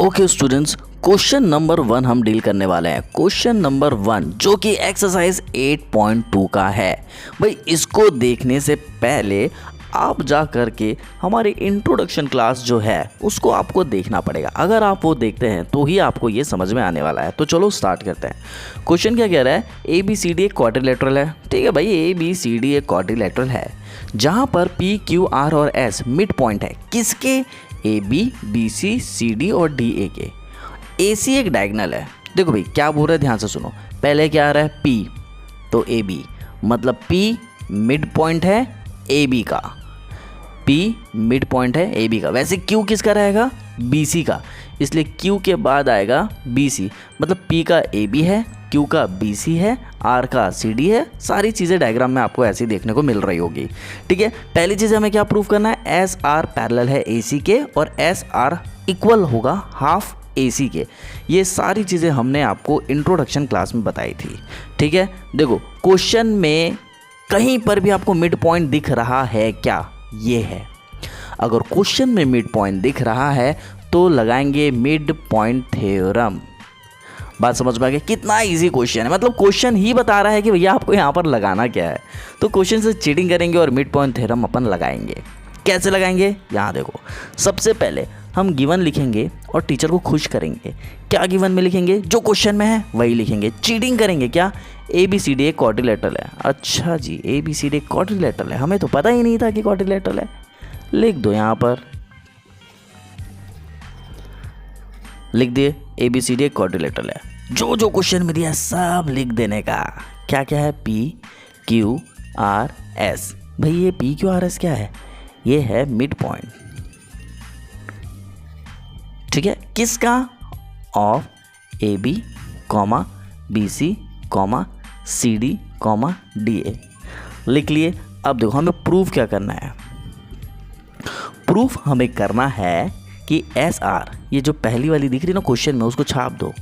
Okay students, question number 1 हम deal करने वाले हैं। क्वेश्चन नंबर 1 जो कि एक्सरसाइज 8.2 का है। भाई इसको देखने से पहले आप जा कर के हमारी इंट्रोडक्शन क्लास जो है उसको आपको देखना पड़ेगा। अगर आप वो देखते हैं तो ही आपको ये समझ में आने वाला है। तो चलो स्टार्ट करते हैं। क्वेश्चन क्या कह रहा है? ए बी सी डी एक क्वाड्रिलेटरल है। ठीक है भाई, ए बी सी डी एक क्वाड्रिलेटरल है जहाँ पर पी क्यू आर और एस मिड पॉइंट है। किसके? A B C C D और डी ए के। ए सी एक डायगोनल है। देखो भाई क्या बोल रहे हैं, ध्यान से सुनो। पहले क्या आ रहा है? पी, तो ए बी मतलब पी मिड पॉइंट है ए बी का। पी मिड पॉइंट है ए बी का। वैसे क्यू किसका रहेगा? बी सी का, इसलिए क्यू के बाद आएगा बी सी। मतलब पी का ए बी है, क्यू का बी सी है, आर का सी डी है। सारी चीज़ें डायग्राम में आपको ऐसी देखने को मिल रही होगी। ठीक है, पहली चीज़ हमें क्या प्रूव करना है? एस आर पैरेलल है ए सी के और एस आर इक्वल होगा हाफ ए सी के। ये सारी चीज़ें हमने आपको इंट्रोडक्शन क्लास में बताई थी। ठीक है, देखो क्वेश्चन में कहीं पर भी आपको मिड पॉइंट दिख रहा है क्या? ये है। अगर क्वेश्चन में मिड पॉइंट दिख रहा है तो लगाएंगे मिड पॉइंट थ्योरम। बात समझ में आ गई? कितना इजी क्वेश्चन है, मतलब क्वेश्चन ही बता रहा है कि भैया आपको यहाँ पर लगाना क्या है। तो क्वेश्चन से चीटिंग करेंगे और मिड पॉइंट थ्योरम अपन लगाएंगे। कैसे लगाएंगे? यहाँ देखो, सबसे पहले हम गिवन लिखेंगे और टीचर को खुश करेंगे। क्या गिवन में लिखेंगे? जो क्वेश्चन में है वही लिखेंगे। चीटिंग करेंगे क्या? ए बी सी डी एक क्वाड्रिलेटरल है। अच्छा जी, ए बी सी डी एक क्वाड्रिलेटरल है, हमें तो पता ही नहीं था कि क्वाड्रिलेटरल है। लिख दो, यहाँ पर लिख दिए ए बी सी डी एक क्वाड्रिलेटरल है। जो जो क्वेश्चन में दिया सब लिख देने का। क्या क्या है? P Q R S. भाई ये पी क्यू आर एस क्या है? ये है मिड पॉइंट। ठीक है, किसका? Of A B comma B C comma C D comma D A. लिख लिए। अब देखो हमें प्रूफ क्या करना है। प्रूफ हमें करना है कि एस आर, ये जो पहली वाली दिख रही है ना क्वेश्चन में, उसको छाप दो।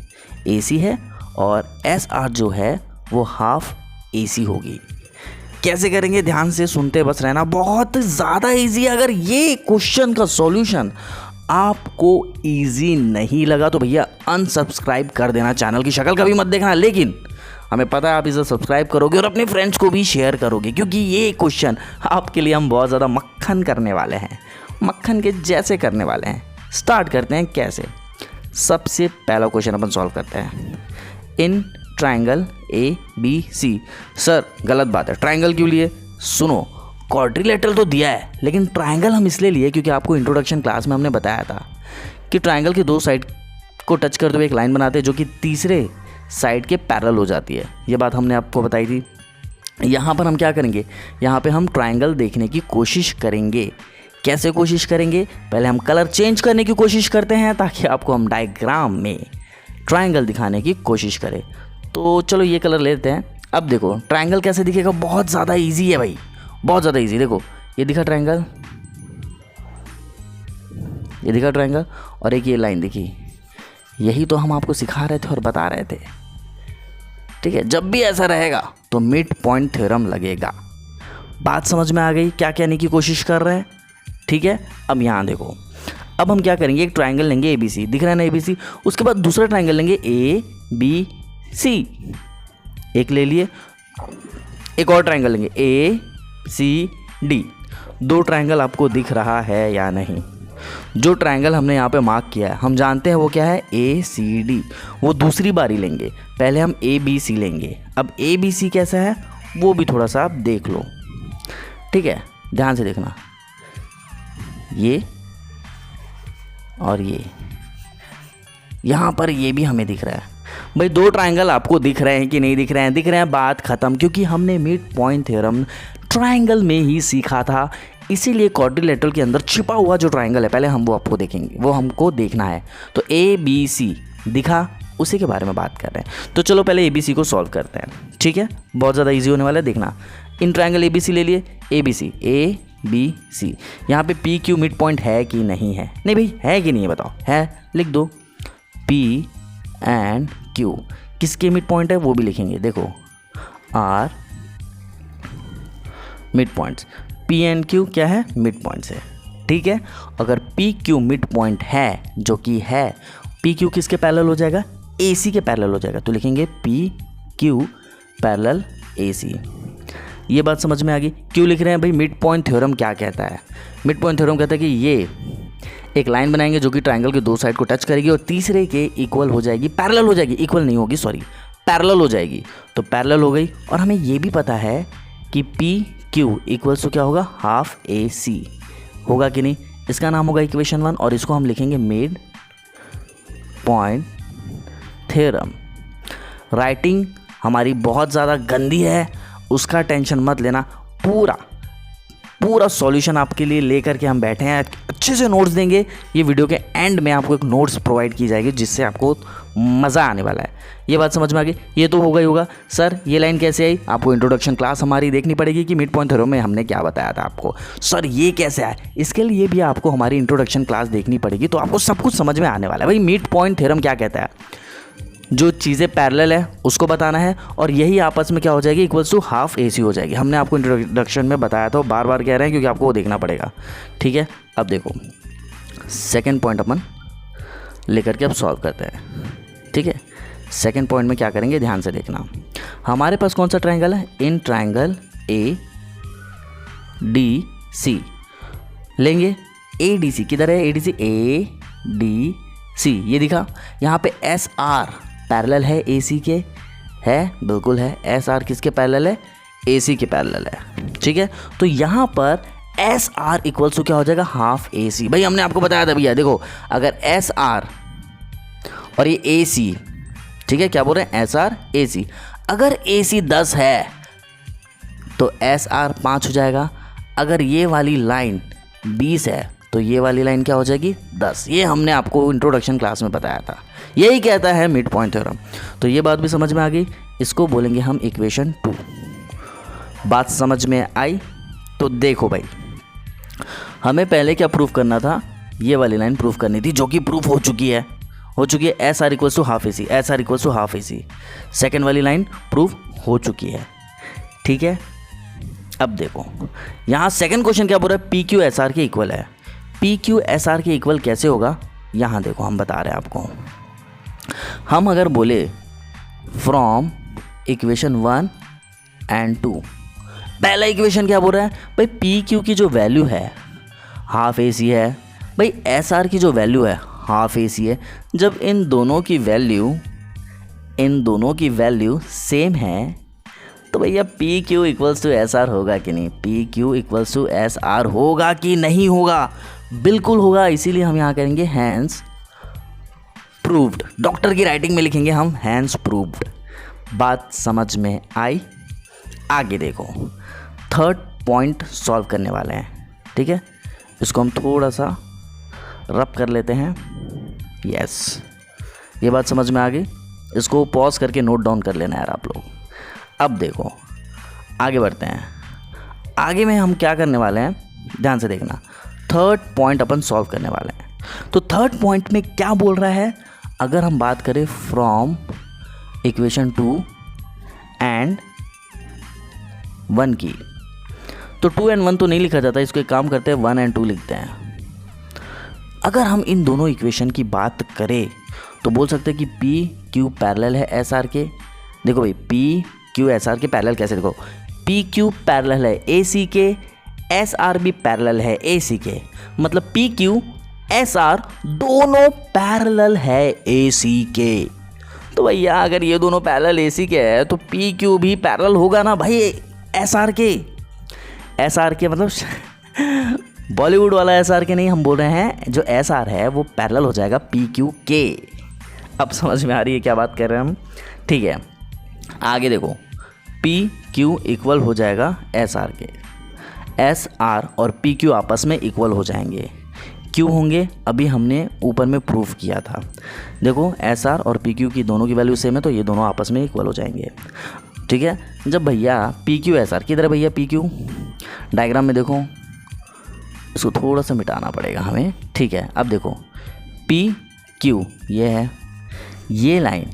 ए सी है और एस आर जो है वो हाफ ए सी होगी। कैसे करेंगे? ध्यान से सुनते बस रहना, बहुत ज़्यादा इजी। अगर ये क्वेश्चन का सॉल्यूशन आपको इजी नहीं लगा तो भैया अनसब्सक्राइब कर देना, चैनल की शक्ल कभी मत देखना। लेकिन हमें पता है आप इसे सब्सक्राइब करोगे और अपने फ्रेंड्स को भी शेयर करोगे, क्योंकि ये क्वेश्चन आपके लिए हम बहुत ज़्यादा मक्खन करने वाले हैं, मक्खन के जैसे करने वाले हैं। स्टार्ट करते हैं। कैसे? सबसे पहला क्वेश्चन अपन सॉल्व करते हैं। In triangle A B C. Sir गलत बात है, ट्राइंगल क्यों लिए? सुनो, क्वाड्रिलेटरल तो दिया है, लेकिन ट्राइंगल हम इसलिए लिए क्योंकि आपको इंट्रोडक्शन क्लास में हमने बताया था कि ट्राइंगल के दो साइड को टच करते हुए एक लाइन बनाते हैं जो कि तीसरे साइड के पैरेलल हो जाती है। ये बात हमने आपको बताई थी। यहाँ पर हम क्या करेंगे? यहाँ पे हम ट्राइंगल देखने की कोशिश करेंगे। कैसे कोशिश करेंगे? पहले हम कलर चेंज करने की कोशिश करते हैं ताकि आपको हम डायग्राम में ट्राइंगल दिखाने की कोशिश करें। तो चलो ये कलर लेते हैं। अब देखो ट्राइंगल कैसे दिखेगा, बहुत ज़्यादा ईजी है भाई, बहुत ज़्यादा ईजी। देखो ये दिखा ट्राइंगल, ये दिखा ट्राइंगल, और एक ये लाइन दिखी। यही तो हम आपको सिखा रहे थे और बता रहे थे। ठीक है, जब भी ऐसा रहेगा तो मिड पॉइंट थ्योरम लगेगा। बात समझ में आ गई? क्या कहने की कोशिश कर रहे हैं? ठीक है, अब यहाँ देखो, अब हम क्या करेंगे? एक ट्राइंगल लेंगे ए बी सी, दिख रहा है ना ए बी सी। उसके बाद दूसरा ट्राइंगल लेंगे ए बी सी, एक ले लिए। एक और ट्राइंगल लेंगे ए सी डी। दो ट्राइंगल आपको दिख रहा है या नहीं? जो ट्राइंगल हमने यहाँ पे मार्क किया है हम जानते हैं वो क्या है? ए सी डी। वो दूसरी बारी लेंगे, पहले हम ए बी सी लेंगे। अब ए बी सी कैसा है वो भी थोड़ा सा आप देख लो। ठीक है, ध्यान से देखना, ये और ये, यहाँ पर ये भी हमें दिख रहा है। भाई दो ट्राइंगल आपको दिख रहे हैं कि नहीं दिख रहे हैं? दिख रहे हैं, बात खत्म। क्योंकि हमने मिड पॉइंट थ्योरम ट्राइंगल में ही सीखा था, इसीलिए क्वाड्रिलेटरल के अंदर छिपा हुआ जो ट्राइंगल है पहले हम वो आपको देखेंगे, वो हमको देखना है। तो ए बी सी दिखा, उसी के बारे में बात कर रहे हैं। तो चलो पहले ए बी सी को सॉल्व करते हैं। ठीक है, बहुत ज़्यादा ईजी होने वाला है, देखना। इन ट्राइंगल ए बी सी ले लिए, ए बी सी, ए बी सी। यहाँ पे पी क्यू मिड पॉइंट है कि नहीं है? नहीं भाई, है कि नहीं है बताओ? है, लिख दो। पी एंड क्यू किसके मिड पॉइंट है वो भी लिखेंगे। देखो R mid points, P and Q क्या है? मिड पॉइंट्स है। ठीक है, अगर पी क्यू मिड पॉइंट है, जो कि है, पी क्यू किसके पैरेलल हो जाएगा, ए सी के पैरेलल हो जाएगा। तो लिखेंगे पी क्यू पैरेलल ए सी। ये बात समझ में आ गई। क्यों लिख रहे हैं भाई, मिड पॉइंट थ्योरम क्या कहता है। मिड पॉइंट थ्योरम कहता है कि ये एक लाइन बनाएंगे जो कि ट्रायंगल के दो साइड को टच करेगी और तीसरे के इक्वल हो जाएगी, पैरेलल हो जाएगी, इक्वल नहीं होगी, सॉरी पैरेलल हो जाएगी। तो पैरेलल हो गई। और हमें ये भी पता है कि पी क्यू इक्वल्स टू क्या होगा, हाफ ए सी होगा कि नहीं। इसका नाम होगा इक्वेशन 1 और इसको हम लिखेंगे मिड पॉइंट थ्योरम। राइटिंग हमारी बहुत ज़्यादा गंदी है, उसका टेंशन मत लेना। पूरा सॉल्यूशन आपके लिए लेकर के हम बैठे हैं, अच्छे से नोट्स देंगे। ये वीडियो के एंड में आपको एक नोट्स प्रोवाइड की जाएगी जिससे आपको मज़ा आने वाला है। ये बात समझ में आ गई। ये तो होगा ही होगा। सर ये लाइन कैसे आई, आपको इंट्रोडक्शन क्लास हमारी देखनी पड़ेगी कि मिड पॉइंट थ्योरम में हमने क्या बताया था आपको। सर ये कैसे आया, इसके लिए भी आपको हमारी इंट्रोडक्शन क्लास देखनी पड़ेगी, तो आपको सब कुछ समझ में आने वाला है। भाई मिड पॉइंट थ्योरम क्या कहता है, जो चीज़ें पैरेलल है उसको बताना है और यही आपस में क्या हो जाएगी, इक्वल्स टू हाफ ए सी हो जाएगी। हमने आपको इंट्रोडक्शन में बताया था, बार बार कह रहे हैं क्योंकि आपको वो देखना पड़ेगा। ठीक है, अब देखो सेकंड पॉइंट अपन लेकर के अब सॉल्व करते हैं। ठीक है, सेकंड पॉइंट में क्या करेंगे, ध्यान से देखना। हमारे पास कौन सा ट्रायंगल है, in triangle A D C लेंगे। ए डी सी किधर है, A D C, A D C ये दिखा। यहाँ पे एस आर पैरेलल है ए सी के, है बिल्कुल है। एस आर किसके पैरेलल है, ए सी के पैरेलल है। ठीक है, तो यहाँ पर एस आर इक्वल्स टू क्या हो जाएगा, हाफ ए सी। भाई हमने आपको बताया था भैया, देखो अगर एस आर और ये ए सी, ठीक है क्या बोल रहे हैं, एस आर ए सी, अगर ए सी 10 है तो एस आर 5 हो जाएगा। अगर ये वाली लाइन 20 है तो ये वाली लाइन क्या हो जाएगी, 10। ये हमने आपको इंट्रोडक्शन क्लास में बताया था, यही कहता है मिड पॉइंट थ्योरम। तो ये बात भी समझ में आ गई। इसको बोलेंगे हम इक्वेशन 2। बात समझ में आई। तो देखो भाई, हमें पहले क्या प्रूफ करना था, ये वाली लाइन प्रूफ करनी थी, जो कि प्रूफ हो चुकी है S R equals to half A C, S R equals to half A C. Second वाली लाइन प्रूफ हो चुकी है। ठीक है, अब देखो यहाँ सेकेंड क्वेश्चन क्या बोल रहा है, पी क्यू एस आर के इक्वल है। पी क्यू एस आर के इक्वल कैसे होगा, यहाँ देखो हम बता रहे हैं आपको। हम अगर बोले फ्रॉम इक्वेशन 1 एंड 2, पहला इक्वेशन क्या बोल रहा है भाई, पी क्यू की जो वैल्यू है हाफ ए सी है, भाई एस आर की जो वैल्यू है हाफ ए सी है। जब इन दोनों की वैल्यू सेम है तो भैया P Q equals to S R होगा कि नहीं, P Q equals to S R होगा कि नहीं होगा, बिल्कुल होगा। इसीलिए हम यहाँ करेंगे हैंस प्रूव्ड, डॉक्टर की राइटिंग में लिखेंगे हम हैंस प्रूव्ड। बात समझ में आई। आगे देखो थर्ड पॉइंट सॉल्व करने वाले हैं। ठीक है, इसको हम थोड़ा सा रब कर लेते हैं। यस, ये बात समझ में आ गई। इसको पॉज करके नोट डाउन कर लेना यार आप लोग। अब देखो आगे बढ़ते हैं। आगे में हम क्या करने वाले हैं, ध्यान से देखना। थर्ड पॉइंट अपन सॉल्व करने वाले हैं। तो थर्ड पॉइंट में क्या बोल रहा है, अगर हम बात करें फ्रॉम इक्वेशन 2 एंड 1 की, तो 2 एंड 1 तो नहीं लिखा जाता, इसको एक काम करते हैं 1 एंड 2 लिखते हैं। अगर हम इन दोनों इक्वेशन की बात करें तो बोल सकते हैं कि पी क्यू पैरेलल है एस आर के। देखो भाई पी क्यू एस आर के पैरेलल कैसे, देखो पी क्यू पैरेलल है ए सी के, एस आर भी पैरेलल है ए सी के, मतलब पी क्यू एस आर दोनों पैरेलल है ए सी के। तो भैया अगर ये दोनों पैरेलल ए सी के है तो पी क्यू भी पैरेलल होगा ना भाई एस आर के। एस आर के मतलब बॉलीवुड वाला एस आर के नहीं, हम बोल रहे हैं जो एस आर है वो पैरेलल हो जाएगा पी क्यू के। अब समझ में आ रही है क्या बात कर रहे हैं हम। ठीक है, आगे देखो पी क्यू इक्वल हो जाएगा एस आर के, एस आर और पी क्यू आपस में इक्वल हो जाएंगे। क्यों होंगे, अभी हमने ऊपर में प्रूफ किया था। देखो एस आर और पी क्यू की दोनों की वैल्यू सेम है तो ये दोनों आपस में इक्वल हो जाएंगे। ठीक है, जब भैया पी क्यू एस आर किधर है भैया, पी क्यू डायग्राम में देखो, इसको थोड़ा सा मिटाना पड़ेगा हमें। ठीक है, अब देखो पी क्यू ये है, ये लाइन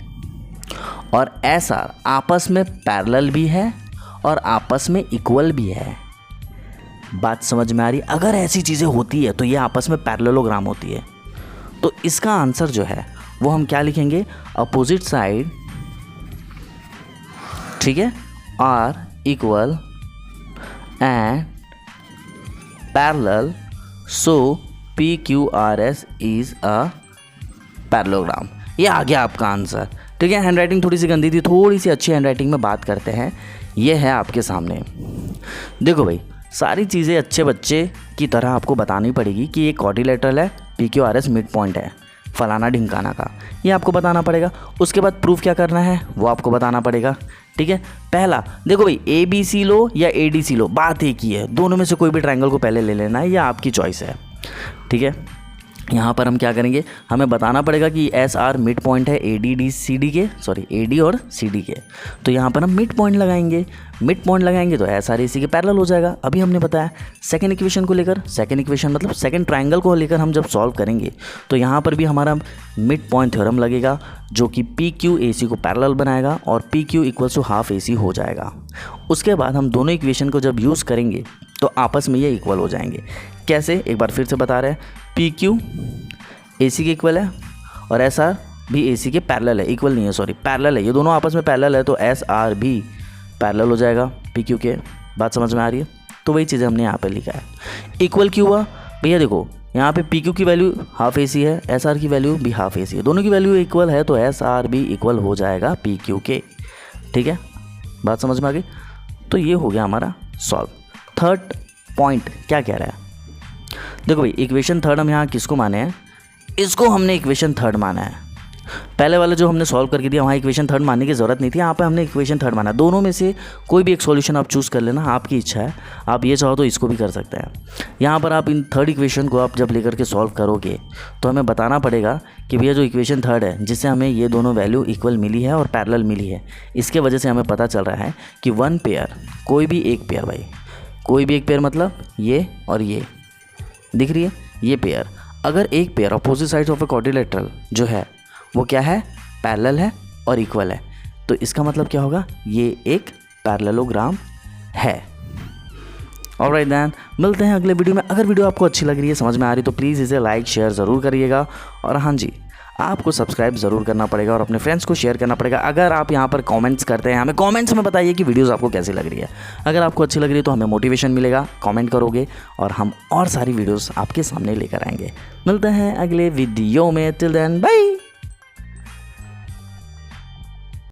और एस आर आपस में पैरेलल भी है और आपस में इक्वल भी है। बात समझ में आ रही। अगर ऐसी चीज़ें होती है तो ये आपस में पैरेललोग्राम होती है। तो इसका आंसर जो है वो हम क्या लिखेंगे, अपोजिट साइड, ठीक है, are equal and parallel, so PQRS is a parallelogram. ये आ गया आपका आंसर। ठीक है, हैंडराइटिंग थोड़ी सी गंदी थी, थोड़ी सी अच्छी हैंडराइटिंग में बात करते हैं। ये है आपके सामने। देखो भाई, सारी चीज़ें अच्छे बच्चे की तरह आपको बतानी पड़ेगी कि ये क्वाड्रिलेटरल है, PQRS मिड पॉइंट है फलाना ढिमकाना का, ये आपको बताना पड़ेगा। उसके बाद प्रूफ क्या करना है वो आपको बताना पड़ेगा। ठीक है, पहला देखो भाई, ABC लो या ADC लो, बात एक ही है, दोनों में से कोई भी ट्रायंगल को पहले ले लेना है, यह आपकी चॉइस है। ठीक है, यहाँ पर हम क्या करेंगे, हमें बताना पड़ेगा कि SR मिड पॉइंट है AD और CD के। तो यहाँ पर हम मिड पॉइंट लगाएंगे, मिड पॉइंट लगाएंगे तो SR AC के पैरेलल हो जाएगा। अभी हमने बताया सेकंड इक्वेशन को लेकर, सेकंड इक्वेशन मतलब सेकंड ट्रायंगल को लेकर हम जब सॉल्व करेंगे तो यहाँ पर भी हमारा मिड पॉइंट थ्योरम लगेगा जो कि PQ AC को पैरेलल बनाएगा और PQ equals to half AC हो जाएगा। उसके बाद हम दोनों इक्वेशन को जब यूज़ करेंगे तो आपस में ये इक्वल हो जाएंगे। कैसे, एक बार फिर से बता रहे हैं, PQ AC के इक्वल है और SR भी AC के पैरेलल है, इक्वल नहीं है सॉरी, पैरेलल है, ये दोनों आपस में पैरेलल है तो SR भी पैरेलल हो जाएगा PQ के। बात समझ में आ रही है? तो वही चीज़ें हमने यहाँ पे लिखा है। इक्वल क्यों हुआ भैया, देखो यहाँ पे PQ की वैल्यू हाफ AC है, SR की वैल्यू भी हाफ AC है, दोनों की वैल्यू इक्वल है तो SR भी इक्वल हो जाएगा PQ के। ठीक है, बात समझ में आ गई? तो ये हो गया हमारा सॉल्व। थर्ड पॉइंट क्या कह रहा है, देखो भाई, इक्वेशन थर्ड हम यहाँ किसको माने हैं, इसको हमने इक्वेशन थर्ड माना है। पहले वाला जो हमने सॉल्व करके दिया वहाँ इक्वेशन थर्ड मानने की ज़रूरत नहीं थी, यहाँ पे हमने इक्वेशन थर्ड माना। दोनों में से कोई भी एक सॉल्यूशन आप चूज़ कर लेना, आपकी इच्छा है, आप ये चाहो तो इसको भी कर सकते हैं। यहाँ पर आप इन थर्ड इक्वेशन को आप जब लेकर के सॉल्व करोगे तो हमें बताना पड़ेगा कि भैया जो इक्वेशन थर्ड है जिससे हमें ये दोनों वैल्यू इक्वल मिली है और पैरेलल मिली है, इसके वजह से हमें पता चल रहा है कि वन पेयर, कोई भी एक पेयर, भाई कोई भी एक पेयर मतलब ये और ये दिख रही है, ये पेयर, अगर एक pair opposite sides of a quadrilateral जो है वो क्या है, पैरेलल है और इक्वल है, तो इसका मतलब क्या होगा, ये एक पैरेललोग्राम है। ऑलराइट देन, मिलते हैं अगले वीडियो में। अगर वीडियो आपको अच्छी लग रही है, समझ में आ रही, तो प्लीज़ इसे लाइक शेयर ज़रूर करिएगा। और हाँ जी, आपको सब्सक्राइब ज़रूर करना पड़ेगा और अपने फ्रेंड्स को शेयर करना पड़ेगा। अगर आप यहाँ पर कमेंट्स करते हैं, हमें कमेंट्स में बताइए कि वीडियोस आपको कैसी लग रही है। अगर आपको अच्छी लग रही है तो हमें मोटिवेशन मिलेगा, कमेंट करोगे और हम और सारी वीडियोस आपके सामने लेकर आएंगे। मिलते हैं अगले वीडियो में, टिल देन बाय।